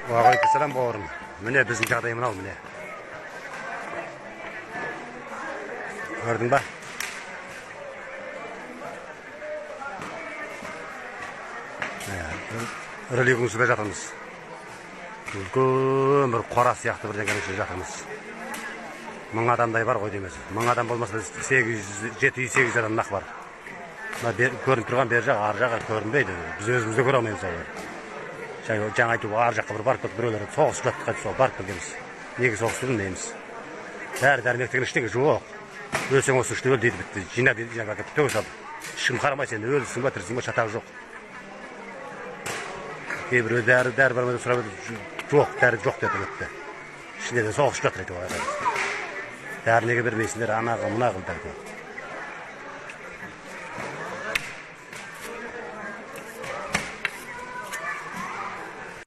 Ағалейкумассалам бауырым. Міне біздің жағдай мынау міне. Көрдің ба? Үрлеген үстінде жатырмыз. Үлкен бір қора сияқты бірдеңенің ішінде жатырмыз. 1000 адамдай бар ғой демесі. 1000 адам болмаса 700-800 адам нақ бар. Көрініп тұрған бер жақ, ар жағы көрінбейді. Біз өзімізді көре алмаймыз олар. Жаңа айтуға ар жаққа бір барып кетіп біреулер соғысып жатты қайтып сол барып келгенбіз. Неге соғысты білмейміз. Дәрі-дәрмектің ішіндегі жоқ. Өлсең осы іште өл дейді бітті. Жинап дейді, жаңа әкеліп төгіп салды. Ешкім қарамай сен өлсің ба, тірісің ба, шатағы жоқ. Кейбіреу дәрі бармайды сұрап жоқ, дәрі жоқ деді бітті. Ішінде де соғысып жатыр айтуға. Дәрі неге бермейсіңдер, ана қыл, мына қыл дәрі.